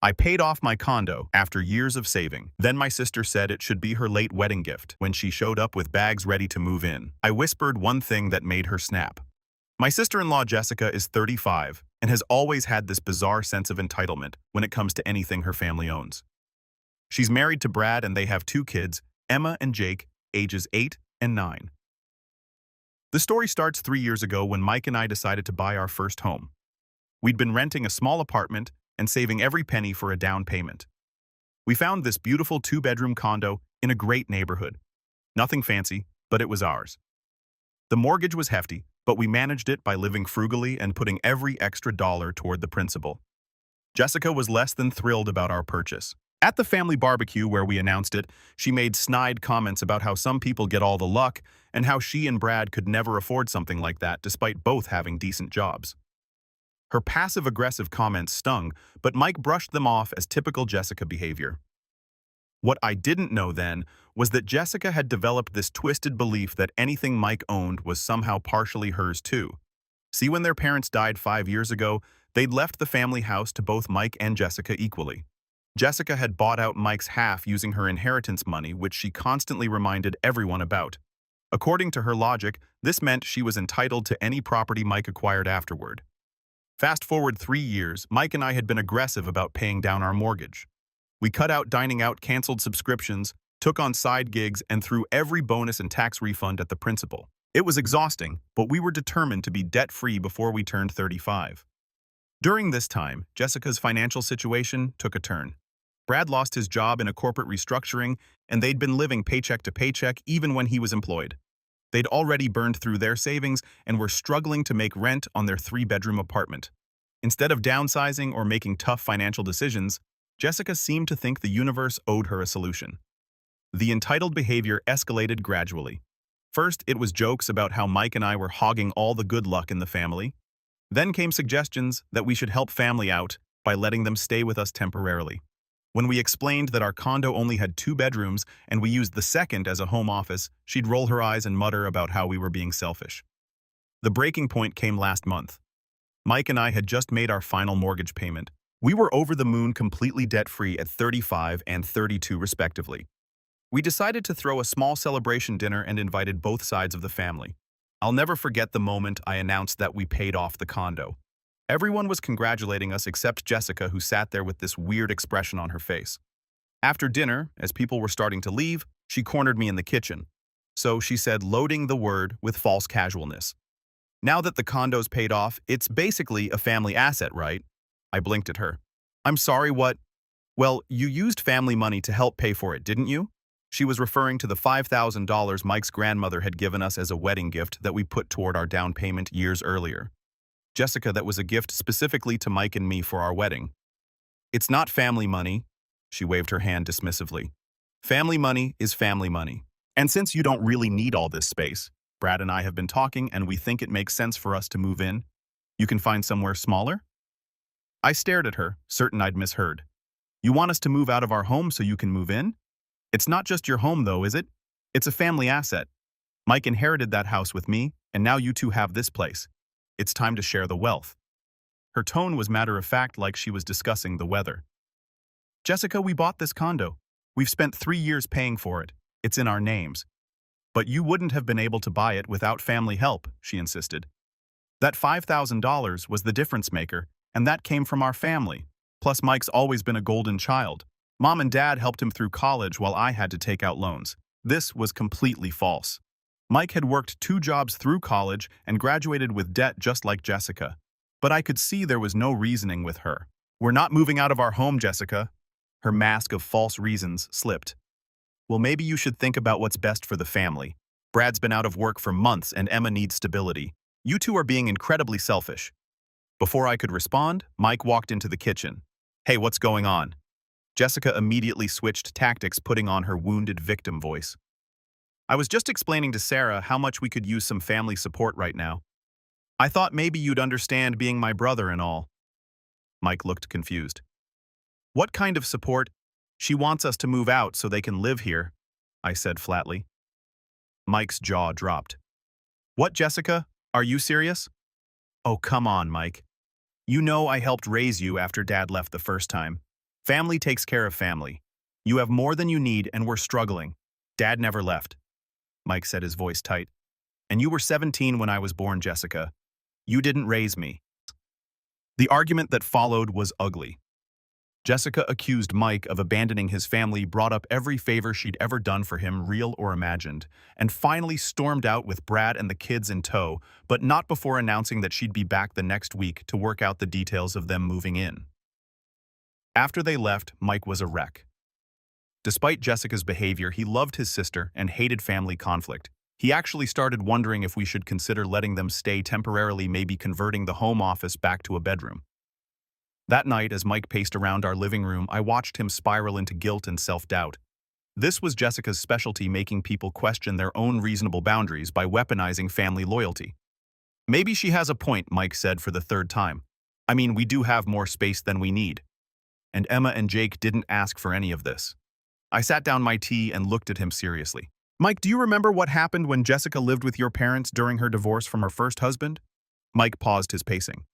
I paid off my condo after years of saving. Then my sister said it should be her late wedding gift when she showed up with bags ready to move in. I whispered one thing that made her snap. My sister-in-law Jessica is 35 and has always had this bizarre sense of entitlement when it comes to anything her family owns. She's married to Brad and they have two kids, Emma and Jake, ages 8 and 9. The story starts 3 years ago when Mike and I decided to buy our first home. We'd been renting a small apartment and saving every penny for a down payment. We found this beautiful 2-bedroom condo in a great neighborhood. Nothing fancy, but it was ours. The mortgage was hefty, but we managed it by living frugally and putting every extra dollar toward the principal. Jessica was less than thrilled about our purchase. At the family barbecue where we announced it, she made snide comments about how some people get all the luck and how she and Brad could never afford something like that despite both having decent jobs. Her passive-aggressive comments stung, but Mike brushed them off as typical Jessica behavior. What I didn't know then was that Jessica had developed this twisted belief that anything Mike owned was somehow partially hers too. See, when their parents died 5 years ago, they'd left the family house to both Mike and Jessica equally. Jessica had bought out Mike's half using her inheritance money, which she constantly reminded everyone about. According to her logic, this meant she was entitled to any property Mike acquired afterward. Fast forward 3 years, Mike and I had been aggressive about paying down our mortgage. We cut out dining out, canceled subscriptions, took on side gigs, and threw every bonus and tax refund at the principal. It was exhausting, but we were determined to be debt-free before we turned 35. During this time, Jessica's financial situation took a turn. Brad lost his job in a corporate restructuring, and they'd been living paycheck to paycheck even when he was employed. They'd already burned through their savings and were struggling to make rent on their 3-bedroom apartment. Instead of downsizing or making tough financial decisions, Jessica seemed to think the universe owed her a solution. The entitled behavior escalated gradually. First, it was jokes about how Mike and I were hogging all the good luck in the family. Then came suggestions that we should help family out by letting them stay with us temporarily. When we explained that our condo only had 2 bedrooms and we used the second as a home office, she'd roll her eyes and mutter about how we were being selfish. The breaking point came last month. Mike and I had just made our final mortgage payment. We were over the moon, completely debt-free at 35 and 32 respectively. We decided to throw a small celebration dinner and invited both sides of the family. I'll never forget the moment I announced that we paid off the condo. Everyone was congratulating us except Jessica, who sat there with this weird expression on her face. After dinner, as people were starting to leave, she cornered me in the kitchen. So she said, loading the word with false casualness. Now that the condo's paid off, it's basically a family asset, right? I blinked at her. I'm sorry, what? Well, you used family money to help pay for it, didn't you? She was referring to the $5,000 Mike's grandmother had given us as a wedding gift that we put toward our down payment years earlier. Jessica, that was a gift specifically to Mike and me for our wedding. It's not family money, she waved her hand dismissively. Family money is family money. And since you don't really need all this space, Brad and I have been talking and we think it makes sense for us to move in. You can find somewhere smaller? I stared at her, certain I'd misheard. You want us to move out of our home so you can move in? It's not just your home though, is it? It's a family asset. Mike inherited that house with me, and now you two have this place. It's time to share the wealth. Her tone was matter-of-fact, like she was discussing the weather. Jessica, we bought this condo. We've spent 3 years paying for it. It's in our names. But you wouldn't have been able to buy it without family help, she insisted. That $5,000 was the difference maker, and that came from our family. Plus, Mike's always been a golden child. Mom and Dad helped him through college while I had to take out loans. This was completely false. Mike had worked 2 jobs through college and graduated with debt just like Jessica. But I could see there was no reasoning with her. We're not moving out of our home, Jessica. Her mask of false reasons slipped. Well, maybe you should think about what's best for the family. Brad's been out of work for months and Emma needs stability. You two are being incredibly selfish. Before I could respond, Mike walked into the kitchen. Hey, what's going on? Jessica immediately switched tactics, putting on her wounded victim voice. I was just explaining to Sarah how much we could use some family support right now. I thought maybe you'd understand, being my brother and all. Mike looked confused. What kind of support? She wants us to move out so they can live here, I said flatly. Mike's jaw dropped. What, Jessica? Are you serious? Oh, come on, Mike. You know I helped raise you after Dad left the first time. Family takes care of family. You have more than you need and we're struggling. Dad never left. Mike said, his voice tight. And you were 17 when I was born, Jessica. You didn't raise me. The argument that followed was ugly. Jessica accused Mike of abandoning his family, brought up every favor she'd ever done for him, real or imagined, and finally stormed out with Brad and the kids in tow, but not before announcing that she'd be back the next week to work out the details of them moving in. After they left, Mike was a wreck. Despite Jessica's behavior, he loved his sister and hated family conflict. He actually started wondering if we should consider letting them stay temporarily, maybe converting the home office back to a bedroom. That night, as Mike paced around our living room, I watched him spiral into guilt and self-doubt. This was Jessica's specialty, making people question their own reasonable boundaries by weaponizing family loyalty. Maybe she has a point, Mike said for the third time. I mean, we do have more space than we need. And Emma and Jake didn't ask for any of this. I sat down my tea and looked at him seriously. Mike, do you remember what happened when Jessica lived with your parents during her divorce from her first husband? Mike paused his pacing.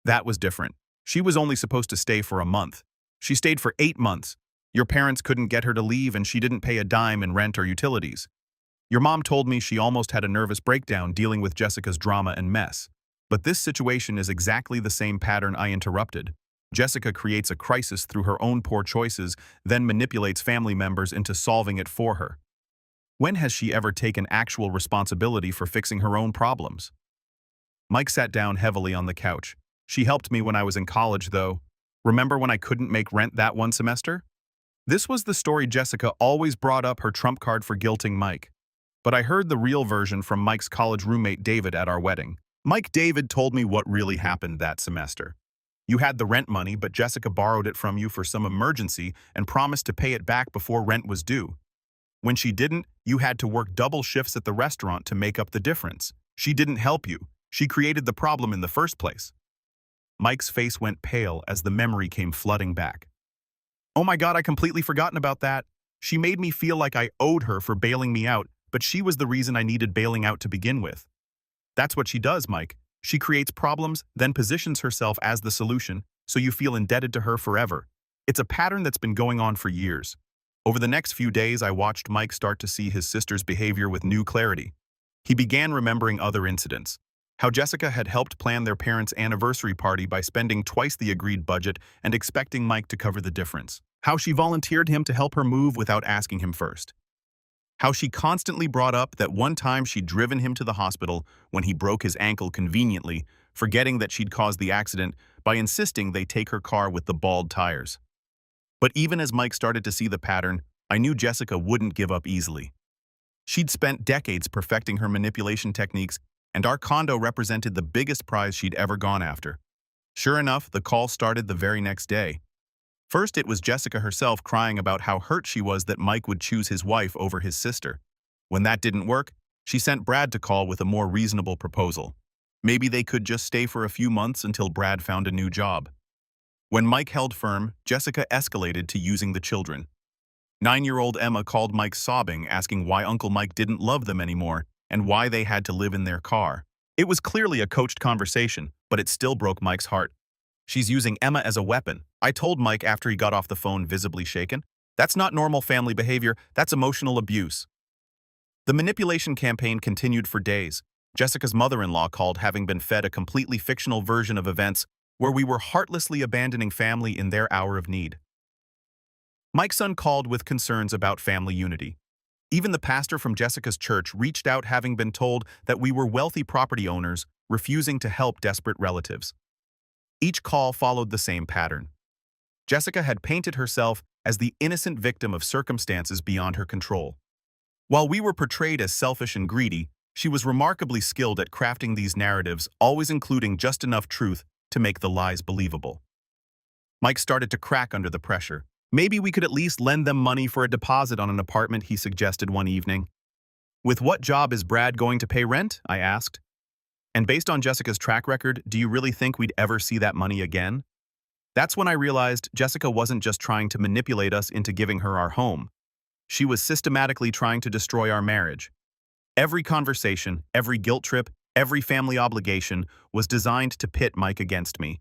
That was different. She was only supposed to stay for a month. She stayed for 8 months. Your parents couldn't get her to leave and she didn't pay a dime in rent or utilities. Your mom told me she almost had a nervous breakdown dealing with Jessica's drama and mess. But this situation is exactly the same pattern I interrupted. Jessica creates a crisis through her own poor choices, then manipulates family members into solving it for her. When has she ever taken actual responsibility for fixing her own problems? Mike sat down heavily on the couch. She helped me when I was in college, though. Remember when I couldn't make rent that one semester? This was the story Jessica always brought up, her trump card for guilting Mike. But I heard the real version from Mike's college roommate David at our wedding. David told me what really happened that semester. You had the rent money, but Jessica borrowed it from you for some emergency and promised to pay it back before rent was due. When she didn't, you had to work double shifts at the restaurant to make up the difference. She didn't help you. She created the problem in the first place. Mike's face went pale as the memory came flooding back. Oh my God, I completely forgotten about that. She made me feel like I owed her for bailing me out, but she was the reason I needed bailing out to begin with. That's what she does, Mike. She creates problems, then positions herself as the solution, so you feel indebted to her forever. It's a pattern that's been going on for years. Over the next few days, I watched Mike start to see his sister's behavior with new clarity. He began remembering other incidents. How Jessica had helped plan their parents' anniversary party by spending twice the agreed budget and expecting Mike to cover the difference. How she volunteered him to help her move without asking him first. How she constantly brought up that one time she'd driven him to the hospital when he broke his ankle conveniently, forgetting that she'd caused the accident by insisting they take her car with the bald tires. But even as Mike started to see the pattern, I knew Jessica wouldn't give up easily. She'd spent decades perfecting her manipulation techniques, and our condo represented the biggest prize she'd ever gone after. Sure enough, the call started the very next day. First, it was Jessica herself crying about how hurt she was that Mike would choose his wife over his sister. When that didn't work, she sent Brad to call with a more reasonable proposal. Maybe they could just stay for a few months until Brad found a new job. When Mike held firm, Jessica escalated to using the children. 9-year-old Emma called Mike sobbing, asking why Uncle Mike didn't love them anymore and why they had to live in their car. It was clearly a coached conversation, but it still broke Mike's heart. She's using Emma as a weapon. I told Mike after he got off the phone, visibly shaken. That's not normal family behavior, that's emotional abuse. The manipulation campaign continued for days. Jessica's mother-in-law called, having been fed a completely fictional version of events where we were heartlessly abandoning family in their hour of need. Mike's son called with concerns about family unity. Even the pastor from Jessica's church reached out, having been told that we were wealthy property owners refusing to help desperate relatives. Each call followed the same pattern. Jessica had painted herself as the innocent victim of circumstances beyond her control. While we were portrayed as selfish and greedy, she was remarkably skilled at crafting these narratives, always including just enough truth to make the lies believable. Mike started to crack under the pressure. Maybe we could at least lend them money for a deposit on an apartment, he suggested one evening. With what job is Brad going to pay rent? I asked. And based on Jessica's track record, do you really think we'd ever see that money again? That's when I realized Jessica wasn't just trying to manipulate us into giving her our home. She was systematically trying to destroy our marriage. Every conversation, every guilt trip, every family obligation was designed to pit Mike against me.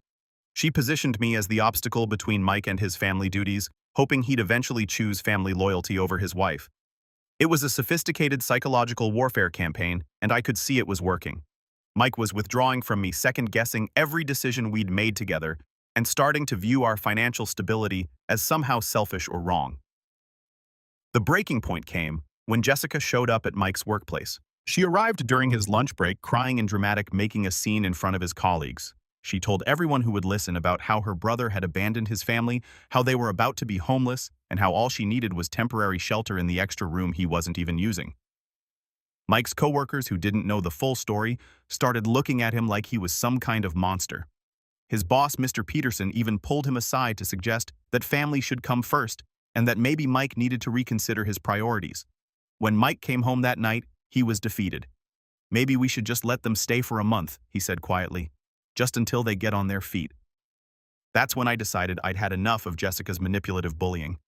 She positioned me as the obstacle between Mike and his family duties, hoping he'd eventually choose family loyalty over his wife. It was a sophisticated psychological warfare campaign, and I could see it was working. Mike was withdrawing from me, second-guessing every decision we'd made together, and starting to view our financial stability as somehow selfish or wrong. The breaking point came when Jessica showed up at Mike's workplace. She arrived during his lunch break, crying and dramatic, making a scene in front of his colleagues. She told everyone who would listen about how her brother had abandoned his family, how they were about to be homeless, and how all she needed was temporary shelter in the extra room he wasn't even using. Mike's coworkers, who didn't know the full story, started looking at him like he was some kind of monster. His boss, Mr. Peterson, even pulled him aside to suggest that family should come first and that maybe Mike needed to reconsider his priorities. When Mike came home that night, he was defeated. "Maybe we should just let them stay for a month," he said quietly, "just until they get on their feet." That's when I decided I'd had enough of Jessica's manipulative bullying.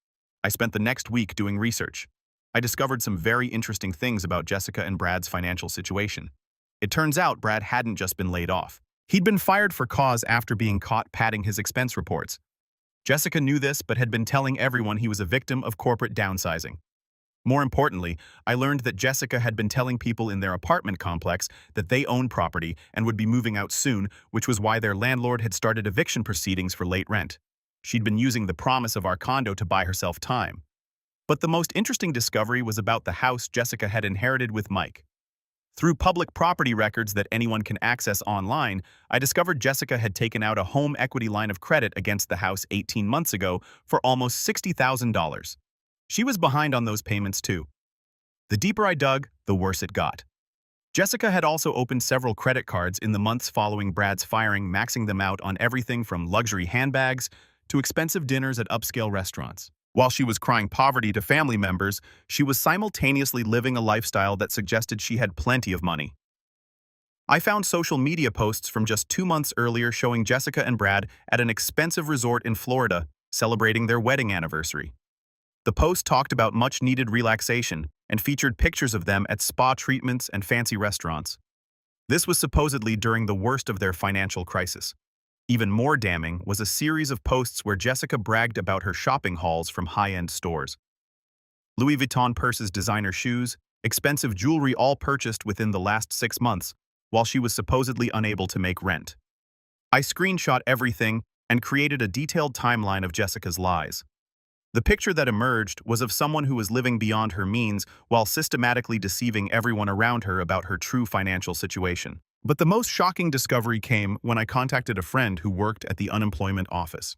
I spent the next week doing research. I discovered some very interesting things about Jessica and Brad's financial situation. It turns out Brad hadn't just been laid off. He'd been fired for cause after being caught padding his expense reports. Jessica knew this but had been telling everyone he was a victim of corporate downsizing. More importantly, I learned that Jessica had been telling people in their apartment complex that they owned property and would be moving out soon, which was why their landlord had started eviction proceedings for late rent. She'd been using the promise of our condo to buy herself time. But the most interesting discovery was about the house Jessica had inherited with Mike. Through public property records that anyone can access online, I discovered Jessica had taken out a home equity line of credit against the house 18 months ago for almost $60,000. She was behind on those payments too. The deeper I dug, the worse it got. Jessica had also opened several credit cards in the months following Brad's firing, maxing them out on everything from luxury handbags to expensive dinners at upscale restaurants. While she was crying poverty to family members, she was simultaneously living a lifestyle that suggested she had plenty of money. I found social media posts from just 2 months earlier showing Jessica and Brad at an expensive resort in Florida, celebrating their wedding anniversary. The post talked about much-needed relaxation and featured pictures of them at spa treatments and fancy restaurants. This was supposedly during the worst of their financial crisis. Even more damning was a series of posts where Jessica bragged about her shopping hauls from high-end stores. Louis Vuitton purses, designer shoes, expensive jewelry, all purchased within the last 6 months, while she was supposedly unable to make rent. I screenshot everything and created a detailed timeline of Jessica's lies. The picture that emerged was of someone who was living beyond her means while systematically deceiving everyone around her about her true financial situation. But the most shocking discovery came when I contacted a friend who worked at the unemployment office.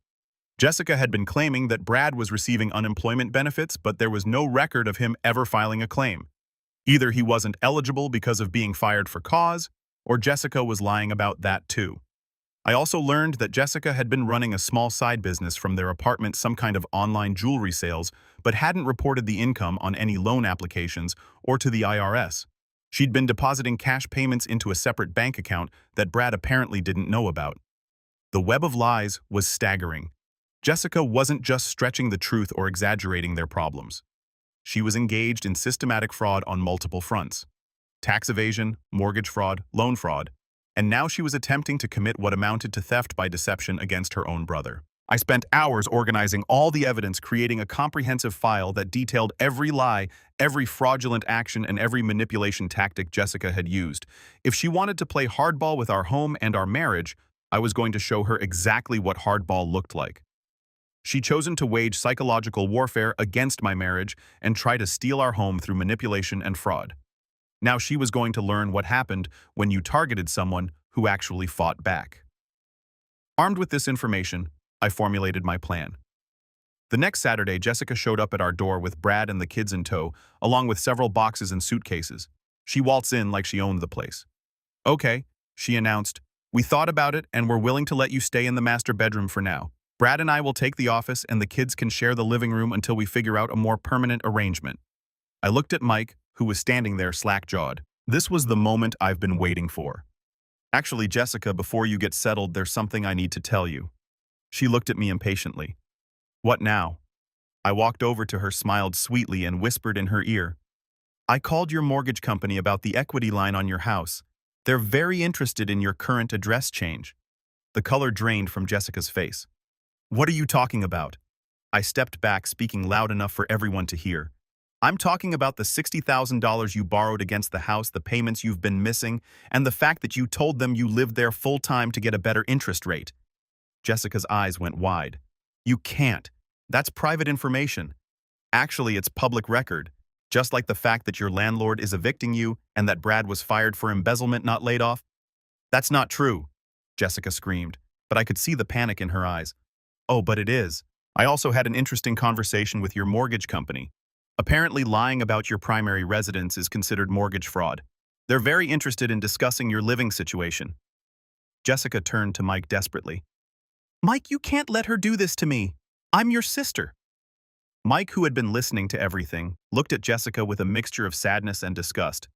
Jessica had been claiming that Brad was receiving unemployment benefits, but there was no record of him ever filing a claim. Either he wasn't eligible because of being fired for cause, or Jessica was lying about that too. I also learned that Jessica had been running a small side business from their apartment, some kind of online jewelry sales, but hadn't reported the income on any loan applications or to the IRS. She'd been depositing cash payments into a separate bank account that Brad apparently didn't know about. The web of lies was staggering. Jessica wasn't just stretching the truth or exaggerating their problems. She was engaged in systematic fraud on multiple fronts: tax evasion, mortgage fraud, loan fraud, and now she was attempting to commit what amounted to theft by deception against her own brother. I spent hours organizing all the evidence, creating a comprehensive file that detailed every lie, every fraudulent action, and every manipulation tactic Jessica had used. If she wanted to play hardball with our home and our marriage, I was going to show her exactly what hardball looked like. She'd chosen to wage psychological warfare against my marriage and try to steal our home through manipulation and fraud. Now she was going to learn what happened when you targeted someone who actually fought back. Armed with this information, I formulated my plan. The next Saturday, Jessica showed up at our door with Brad and the kids in tow, along with several boxes and suitcases. She waltzed in like she owned the place. "Okay," she announced, "we thought about it and we're willing to let you stay in the master bedroom for now. Brad and I will take the office and the kids can share the living room until we figure out a more permanent arrangement." I looked at Mike, who was standing there slack-jawed. This was the moment I've been waiting for. "Actually, Jessica, before you get settled, there's something I need to tell you." She looked at me impatiently. "What now?" I walked over to her, smiled sweetly, and whispered in her ear, "I called your mortgage company about the equity line on your house. They're very interested in your current address change." The color drained from Jessica's face. What are you talking about? I stepped back, speaking loud enough for everyone to hear. I'm talking about the $60,000 you borrowed against the house, the payments you've been missing, and the fact that you told them you lived there full-time to get a better interest rate. Jessica's eyes went wide. You can't. That's private information. Actually, it's public record, just like the fact that your landlord is evicting you and that Brad was fired for embezzlement, not laid off. That's not true, Jessica screamed, but I could see the panic in her eyes. Oh, but it is. I also had an interesting conversation with your mortgage company. Apparently, lying about your primary residence is considered mortgage fraud. They're very interested in discussing your living situation. Jessica turned to Mike desperately. Mike, you can't let her do this to me. I'm your sister. Mike, who had been listening to everything, looked at Jessica with a mixture of sadness and disgust.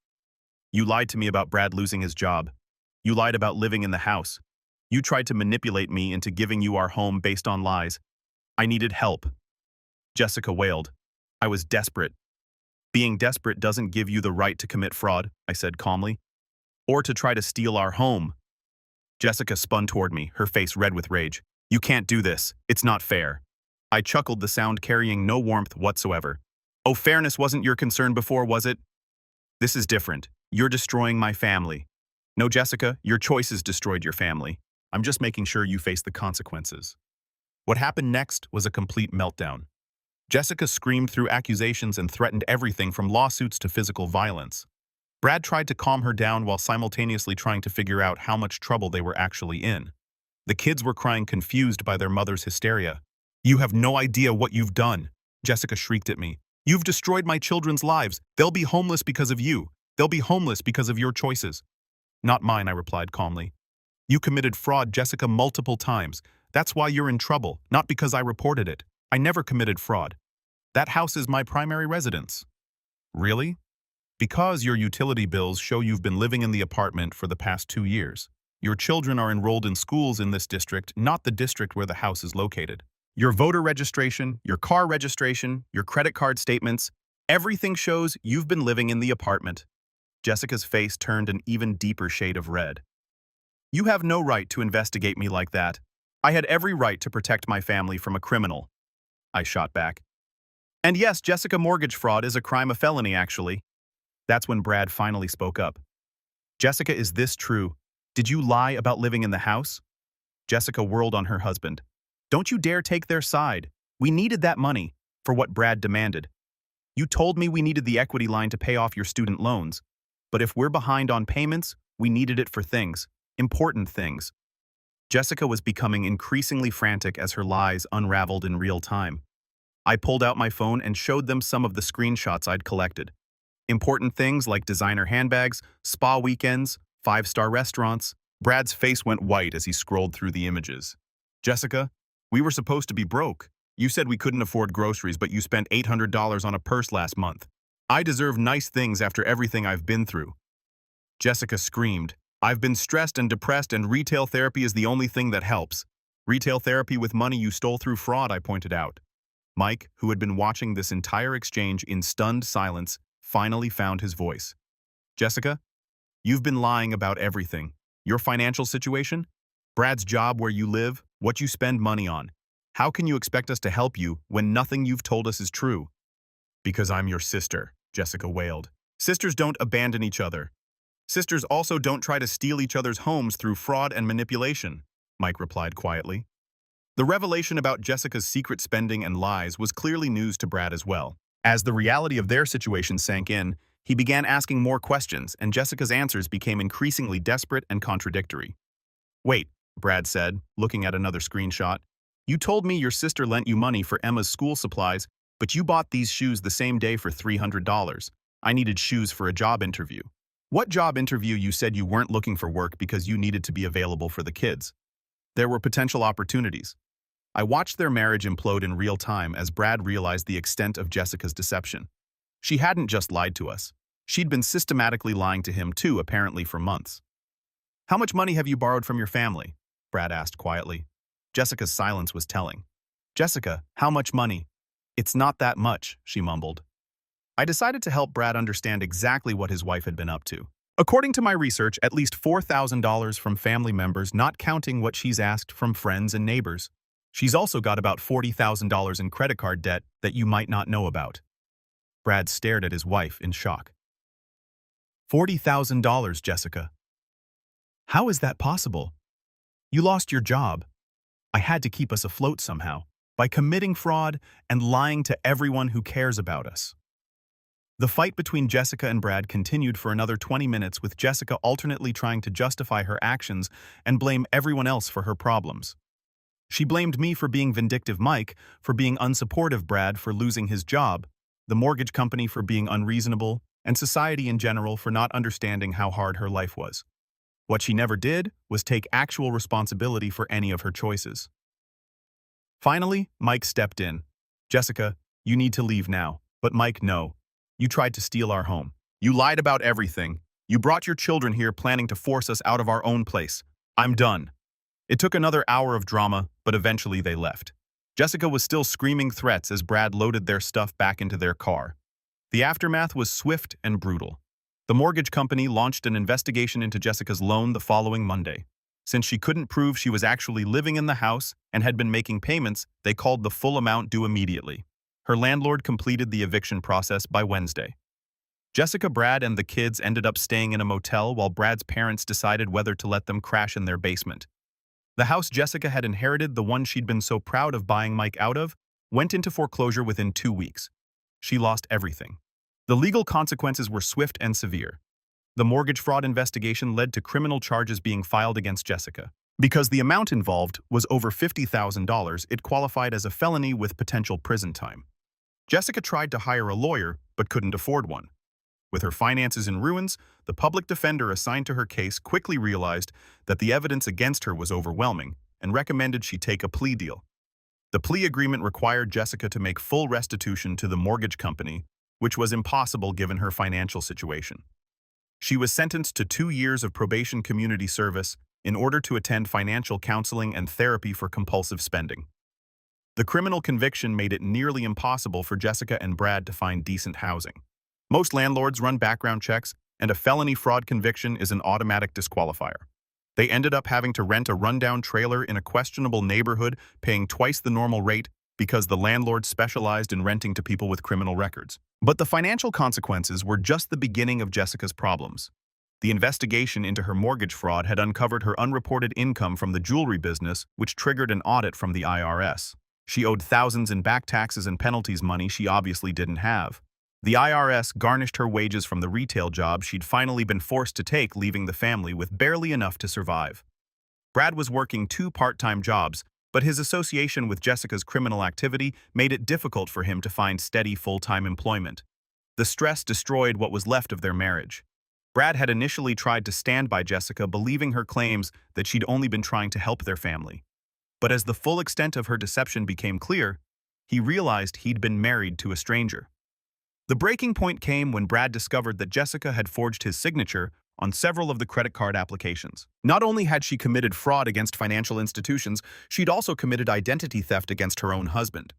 You lied to me about Brad losing his job. You lied about living in the house. You tried to manipulate me into giving you our home based on lies. I needed help. Jessica wailed. I was desperate. Being desperate doesn't give you the right to commit fraud, I said calmly. Or to try to steal our home. Jessica spun toward me, her face red with rage. You can't do this. It's not fair. I chuckled, the sound carrying no warmth whatsoever. Oh, fairness wasn't your concern before, was it? This is different. You're destroying my family. No, Jessica, your choices destroyed your family. I'm just making sure you face the consequences. What happened next was a complete meltdown. Jessica screamed through accusations and threatened everything from lawsuits to physical violence. Brad tried to calm her down while simultaneously trying to figure out how much trouble they were actually in. The kids were crying, confused by their mother's hysteria. You have no idea what you've done, Jessica shrieked at me. You've destroyed my children's lives. They'll be homeless because of you. They'll be homeless because of your choices. Not mine, I replied calmly. You committed fraud, Jessica, multiple times. That's why you're in trouble, not because I reported it. I never committed fraud. That house is my primary residence. Really? Because your utility bills show you've been living in the apartment for the past 2 years. Your children are enrolled in schools in this district, not the district where the house is located. Your voter registration, your car registration, your credit card statements, everything shows you've been living in the apartment. Jessica's face turned an even deeper shade of red. You have no right to investigate me like that. I had every right to protect my family from a criminal. I shot back. And yes, Jessica, mortgage fraud is a crime, a felony, actually. That's when Brad finally spoke up. Jessica, is this true? Did you lie about living in the house? Jessica whirled on her husband. Don't you dare take their side. We needed that money, for what Brad demanded. You told me we needed the equity line to pay off your student loans. But if we're behind on payments, we needed it for things, important things. Jessica was becoming increasingly frantic as her lies unraveled in real time. I pulled out my phone and showed them some of the screenshots I'd collected. Important things like designer handbags, spa weekends, 5-star restaurants. Brad's face went white as he scrolled through the images. Jessica, we were supposed to be broke. You said we couldn't afford groceries, but you spent $800 on a purse last month. I deserve nice things after everything I've been through. Jessica screamed. I've been stressed and depressed, and retail therapy is the only thing that helps. Retail therapy with money you stole through fraud, I pointed out. Mike, who had been watching this entire exchange in stunned silence, finally found his voice. Jessica, you've been lying about everything. Your financial situation? Brad's job, where you live, what you spend money on. How can you expect us to help you when nothing you've told us is true? Because I'm your sister, Jessica wailed. Sisters don't abandon each other. Sisters also don't try to steal each other's homes through fraud and manipulation, Mike replied quietly. The revelation about Jessica's secret spending and lies was clearly news to Brad as well. As the reality of their situation sank in, he began asking more questions, and Jessica's answers became increasingly desperate and contradictory. Wait, Brad said, looking at another screenshot. You told me your sister lent you money for Emma's school supplies, but you bought these shoes the same day for $300. I needed shoes for a job interview. What job interview? You said you weren't looking for work because you needed to be available for the kids. There were potential opportunities. I watched their marriage implode in real time as Brad realized the extent of Jessica's deception. She hadn't just lied to us. She'd been systematically lying to him too, apparently for months. How much money have you borrowed from your family? Brad asked quietly. Jessica's silence was telling. Jessica, how much money? It's not that much, she mumbled. I decided to help Brad understand exactly what his wife had been up to. According to my research, at least $4,000 from family members, not counting what she's asked from friends and neighbors. She's also got about $40,000 in credit card debt that you might not know about. Brad stared at his wife in shock. $40,000, Jessica. How is that possible? You lost your job. I had to keep us afloat somehow, by committing fraud and lying to everyone who cares about us. The fight between Jessica and Brad continued for another 20 minutes, with Jessica alternately trying to justify her actions and blame everyone else for her problems. She blamed me for being vindictive, Mike for being unsupportive, Brad for losing his job, the mortgage company for being unreasonable, and society in general for not understanding how hard her life was. What she never did was take actual responsibility for any of her choices. Finally, Mike stepped in. Jessica, you need to leave now. But Mike, no. You tried to steal our home. You lied about everything. You brought your children here planning to force us out of our own place. I'm done. It took another hour of drama, but eventually they left. Jessica was still screaming threats as Brad loaded their stuff back into their car. The aftermath was swift and brutal. The mortgage company launched an investigation into Jessica's loan the following Monday. Since she couldn't prove she was actually living in the house and had been making payments, they called the full amount due immediately. Her landlord completed the eviction process by Wednesday. Jessica, Brad, and the kids ended up staying in a motel while Brad's parents decided whether to let them crash in their basement. The house Jessica had inherited, the one she'd been so proud of buying Mike out of, went into foreclosure within 2 weeks. She lost everything. The legal consequences were swift and severe. The mortgage fraud investigation led to criminal charges being filed against Jessica. Because the amount involved was over $50,000, it qualified as a felony with potential prison time. Jessica tried to hire a lawyer, but couldn't afford one. With her finances in ruins, the public defender assigned to her case quickly realized that the evidence against her was overwhelming and recommended she take a plea deal. The plea agreement required Jessica to make full restitution to the mortgage company, which was impossible given her financial situation. She was sentenced to 2 years of probation community service in order to attend financial counseling and therapy for compulsive spending. The criminal conviction made it nearly impossible for Jessica and Brad to find decent housing. Most landlords run background checks, and a felony fraud conviction is an automatic disqualifier. They ended up having to rent a rundown trailer in a questionable neighborhood, paying twice the normal rate because the landlord specialized in renting to people with criminal records. But the financial consequences were just the beginning of Jessica's problems. The investigation into her mortgage fraud had uncovered her unreported income from the jewelry business, which triggered an audit from the IRS. She owed thousands in back taxes and penalties, money she obviously didn't have. The IRS garnished her wages from the retail job she'd finally been forced to take, leaving the family with barely enough to survive. Brad was working 2 part-time jobs, but his association with Jessica's criminal activity made it difficult for him to find steady full-time employment. The stress destroyed what was left of their marriage. Brad had initially tried to stand by Jessica, believing her claims that she'd only been trying to help their family. But as the full extent of her deception became clear, he realized he'd been married to a stranger. The breaking point came when Brad discovered that Jessica had forged his signature on several of the credit card applications. Not only had she committed fraud against financial institutions, she'd also committed identity theft against her own husband.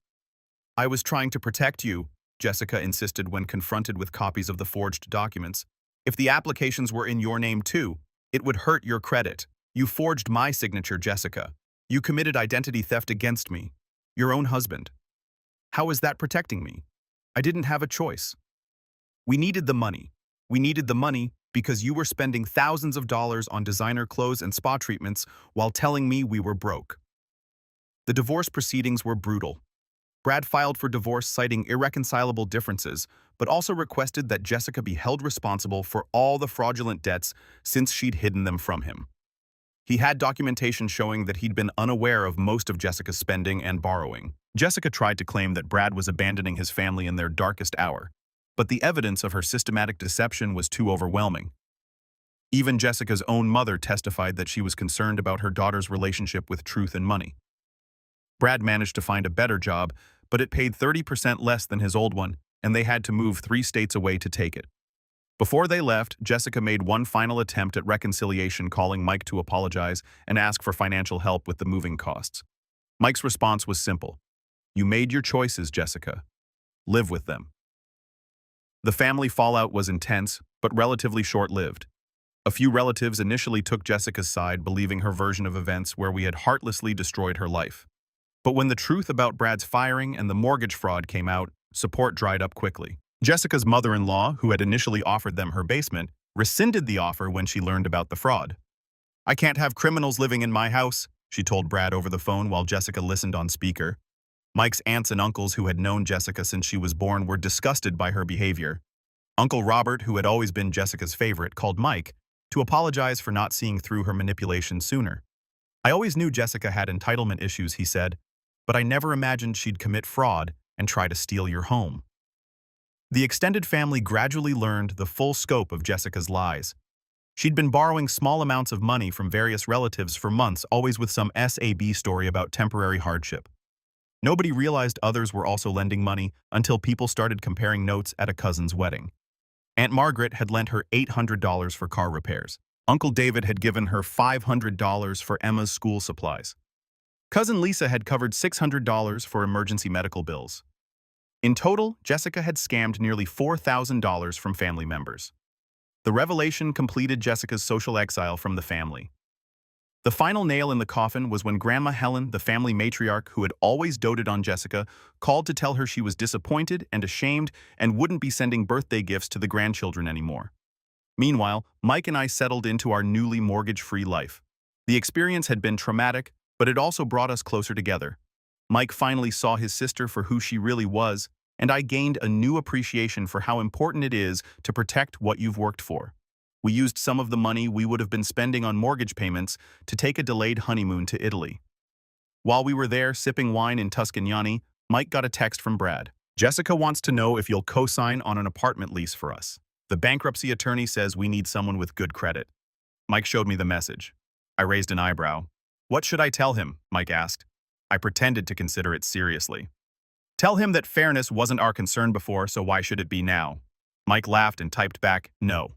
"I was trying to protect you," Jessica insisted when confronted with copies of the forged documents. "If the applications were in your name too, it would hurt your credit. You forged my signature, Jessica. You committed identity theft against me, your own husband. How is that protecting me? I didn't have a choice. We needed the money. We needed the money because you were spending thousands of dollars on designer clothes and spa treatments while telling me we were broke." The divorce proceedings were brutal. Brad filed for divorce citing irreconcilable differences, but also requested that Jessica be held responsible for all the fraudulent debts since she'd hidden them from him. He had documentation showing that he'd been unaware of most of Jessica's spending and borrowing. Jessica tried to claim that Brad was abandoning his family in their darkest hour, but the evidence of her systematic deception was too overwhelming. Even Jessica's own mother testified that she was concerned about her daughter's relationship with truth and money. Brad managed to find a better job, but it paid 30% less than his old one, and they had to move 3 states away to take it. Before they left, Jessica made one final attempt at reconciliation, calling Mike to apologize and ask for financial help with the moving costs. Mike's response was simple: "You made your choices, Jessica. Live with them." The family fallout was intense, but relatively short-lived. A few relatives initially took Jessica's side, believing her version of events where we had heartlessly destroyed her life. But when the truth about Brad's firing and the mortgage fraud came out, support dried up quickly. Jessica's mother-in-law, who had initially offered them her basement, rescinded the offer when she learned about the fraud. "I can't have criminals living in my house," she told Brad over the phone while Jessica listened on speaker. Mike's aunts and uncles, who had known Jessica since she was born, were disgusted by her behavior. Uncle Robert, who had always been Jessica's favorite, called Mike to apologize for not seeing through her manipulation sooner. "I always knew Jessica had entitlement issues," he said, "but I never imagined she'd commit fraud and try to steal your home." The extended family gradually learned the full scope of Jessica's lies. She'd been borrowing small amounts of money from various relatives for months, always with some SAB story about temporary hardship. Nobody realized others were also lending money until people started comparing notes at a cousin's wedding. Aunt Margaret had lent her $800 for car repairs. Uncle David had given her $500 for Emma's school supplies. Cousin Lisa had covered $600 for emergency medical bills. In total, Jessica had scammed nearly $4,000 from family members. The revelation completed Jessica's social exile from the family. The final nail in the coffin was when Grandma Helen, the family matriarch who had always doted on Jessica, called to tell her she was disappointed and ashamed and wouldn't be sending birthday gifts to the grandchildren anymore. Meanwhile, Mike and I settled into our newly mortgage-free life. The experience had been traumatic, but it also brought us closer together. Mike finally saw his sister for who she really was, and I gained a new appreciation for how important it is to protect what you've worked for. We used some of the money we would have been spending on mortgage payments to take a delayed honeymoon to Italy. While we were there sipping wine in Tuscany, Mike got a text from Brad. "Jessica wants to know if you'll co-sign on an apartment lease for us. The bankruptcy attorney says we need someone with good credit." Mike showed me the message. I raised an eyebrow. "What should I tell him?" Mike asked. I pretended to consider it seriously. "Tell him that fairness wasn't our concern before, so why should it be now?" Mike laughed and typed back, "No."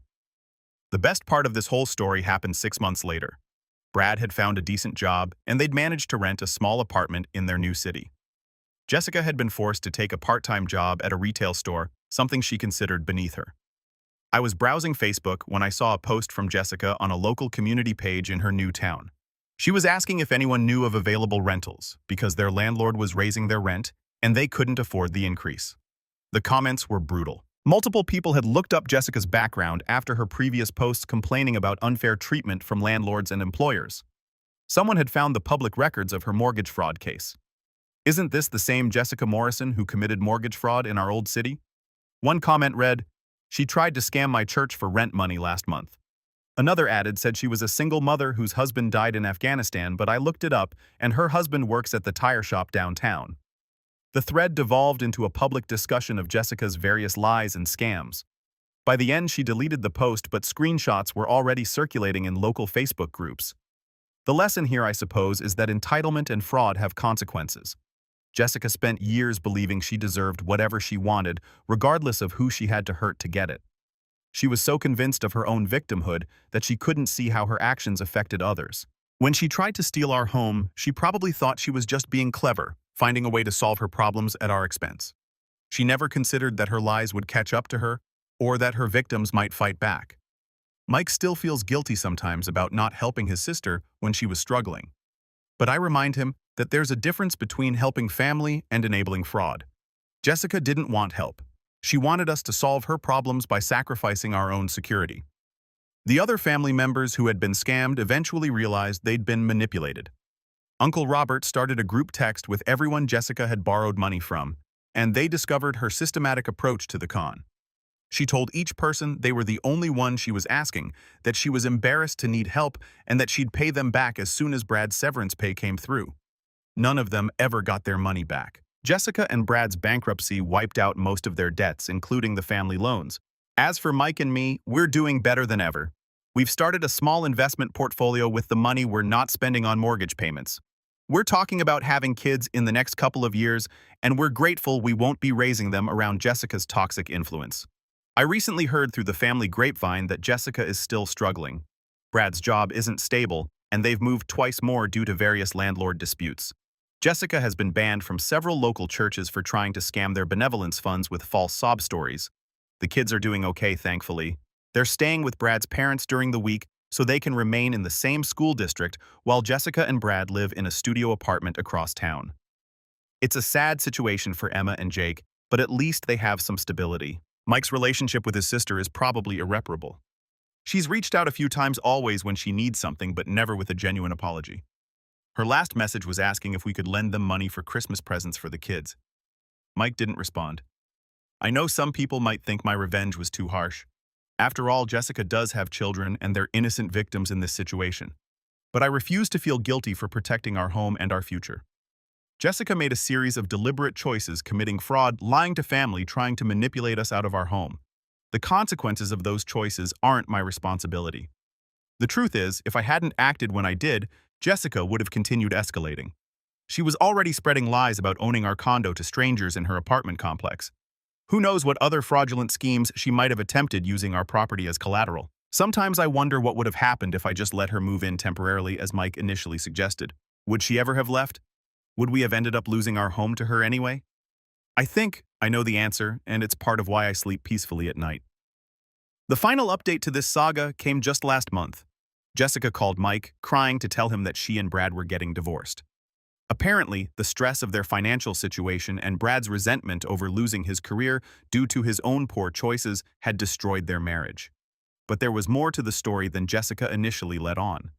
The best part of this whole story happened 6 months later. Brad had found a decent job, and they'd managed to rent a small apartment in their new city. Jessica had been forced to take a part-time job at a retail store, something she considered beneath her. I was browsing Facebook when I saw a post from Jessica on a local community page in her new town. She was asking if anyone knew of available rentals, because their landlord was raising their rent, and they couldn't afford the increase. The comments were brutal. Multiple people had looked up Jessica's background after her previous posts complaining about unfair treatment from landlords and employers. Someone had found the public records of her mortgage fraud case. "Isn't this the same Jessica Morrison who committed mortgage fraud in our old city?" One comment read, "She tried to scam my church for rent money last month." Another added said she was a single mother whose husband died in Afghanistan, but I looked it up, and her husband works at the tire shop downtown. The thread devolved into a public discussion of Jessica's various lies and scams. By the end, she deleted the post, but screenshots were already circulating in local Facebook groups. The lesson here, I suppose, is that entitlement and fraud have consequences. Jessica spent years believing she deserved whatever she wanted, regardless of who she had to hurt to get it. She was so convinced of her own victimhood that she couldn't see how her actions affected others. When she tried to steal our home, she probably thought she was just being clever, finding a way to solve her problems at our expense. She never considered that her lies would catch up to her, or that her victims might fight back. Mike still feels guilty sometimes about not helping his sister when she was struggling. But I remind him that there's a difference between helping family and enabling fraud. Jessica didn't want help. She wanted us to solve her problems by sacrificing our own security. The other family members who had been scammed eventually realized they'd been manipulated. Uncle Robert started a group text with everyone Jessica had borrowed money from, and they discovered her systematic approach to the con. She told each person they were the only one she was asking, that she was embarrassed to need help, and that she'd pay them back as soon as Brad's severance pay came through. None of them ever got their money back. Jessica and Brad's bankruptcy wiped out most of their debts, including the family loans. As for Mike and me, we're doing better than ever. We've started a small investment portfolio with the money we're not spending on mortgage payments. We're talking about having kids in the next couple of years, and we're grateful we won't be raising them around Jessica's toxic influence. I recently heard through the family grapevine that Jessica is still struggling. Brad's job isn't stable, and they've moved twice more due to various landlord disputes. Jessica has been banned from several local churches for trying to scam their benevolence funds with false sob stories. The kids are doing okay, thankfully. They're staying with Brad's parents during the week so they can remain in the same school district while Jessica and Brad live in a studio apartment across town. It's a sad situation for Emma and Jake, but at least they have some stability. Mike's relationship with his sister is probably irreparable. She's reached out a few times always when she needs something, but never with a genuine apology. Her last message was asking if we could lend them money for Christmas presents for the kids. Mike didn't respond. I know some people might think my revenge was too harsh. After all, Jessica does have children and they're innocent victims in this situation. But I refuse to feel guilty for protecting our home and our future. Jessica made a series of deliberate choices, committing fraud, lying to family, trying to manipulate us out of our home. The consequences of those choices aren't my responsibility. The truth is, if I hadn't acted when I did, Jessica would have continued escalating. She was already spreading lies about owning our condo to strangers in her apartment complex. Who knows what other fraudulent schemes she might have attempted using our property as collateral. Sometimes I wonder what would have happened if I just let her move in temporarily as Mike initially suggested. Would she ever have left? Would we have ended up losing our home to her anyway? I think I know the answer, and it's part of why I sleep peacefully at night. The final update to this saga came just last month. Jessica called Mike, crying to tell him that she and Brad were getting divorced. Apparently, the stress of their financial situation and Brad's resentment over losing his career due to his own poor choices had destroyed their marriage. But there was more to the story than Jessica initially let on.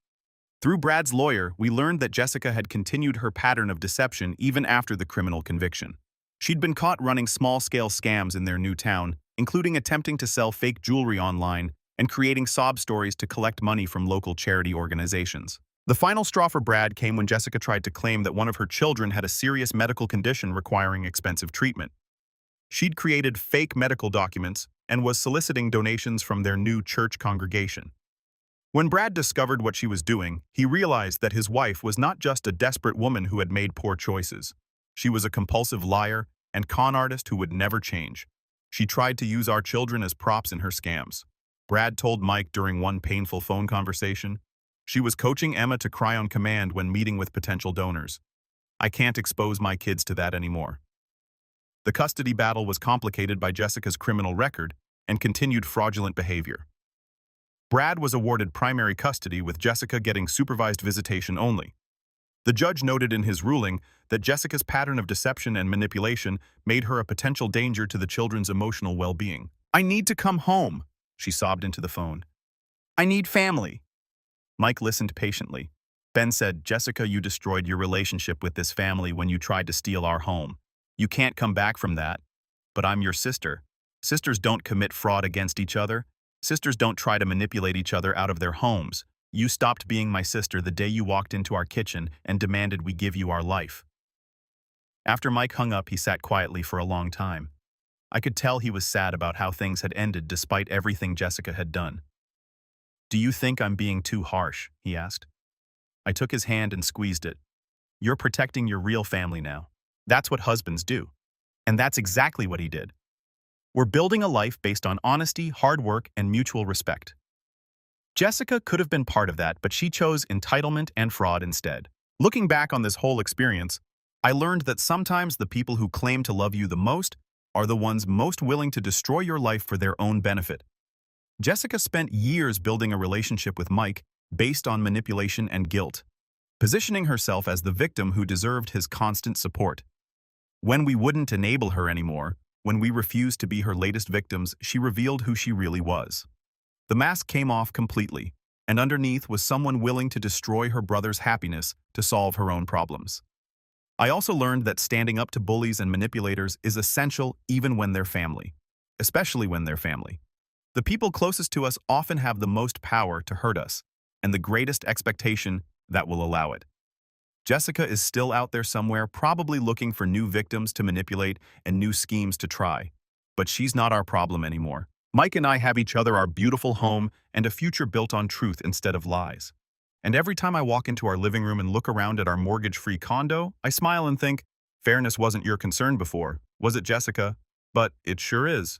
Through Brad's lawyer, we learned that Jessica had continued her pattern of deception even after the criminal conviction. She'd been caught running small-scale scams in their new town, including attempting to sell fake jewelry online and creating sob stories to collect money from local charity organizations. The final straw for Brad came when Jessica tried to claim that one of her children had a serious medical condition requiring expensive treatment. She'd created fake medical documents and was soliciting donations from their new church congregation. When Brad discovered what she was doing, he realized that his wife was not just a desperate woman who had made poor choices. She was a compulsive liar and con artist who would never change. She tried to use our children as props in her scams. Brad told Mike during one painful phone conversation, she was coaching Emma to cry on command when meeting with potential donors. I can't expose my kids to that anymore. The custody battle was complicated by Jessica's criminal record and continued fraudulent behavior. Brad was awarded primary custody with Jessica getting supervised visitation only. The judge noted in his ruling that Jessica's pattern of deception and manipulation made her a potential danger to the children's emotional well-being. I need to come home, she sobbed into the phone. I need family. Mike listened patiently. Ben said, Jessica, you destroyed your relationship with this family when you tried to steal our home. You can't come back from that. But I'm your sister. Sisters don't commit fraud against each other. Sisters don't try to manipulate each other out of their homes. You stopped being my sister the day you walked into our kitchen and demanded we give you our life. After Mike hung up, he sat quietly for a long time. I could tell he was sad about how things had ended despite everything Jessica had done. Do you think I'm being too harsh? He asked. I took his hand and squeezed it. You're protecting your real family now. That's what husbands do. And that's exactly what he did. We're building a life based on honesty, hard work, and mutual respect. Jessica could have been part of that, but she chose entitlement and fraud instead. Looking back on this whole experience, I learned that sometimes the people who claim to love you the most are the ones most willing to destroy your life for their own benefit. Jessica spent years building a relationship with Mike based on manipulation and guilt, positioning herself as the victim who deserved his constant support. When we wouldn't enable her anymore, when we refused to be her latest victims, she revealed who she really was. The mask came off completely, and underneath was someone willing to destroy her brother's happiness to solve her own problems. I also learned that standing up to bullies and manipulators is essential even when they're family, especially when they're family. The people closest to us often have the most power to hurt us, and the greatest expectation that will allow it. Jessica is still out there somewhere, probably looking for new victims to manipulate and new schemes to try. But she's not our problem anymore. Mike and I have each other, our beautiful home, and a future built on truth instead of lies. And every time I walk into our living room and look around at our mortgage-free condo, I smile and think, fairness wasn't your concern before, was it, Jessica? But it sure is.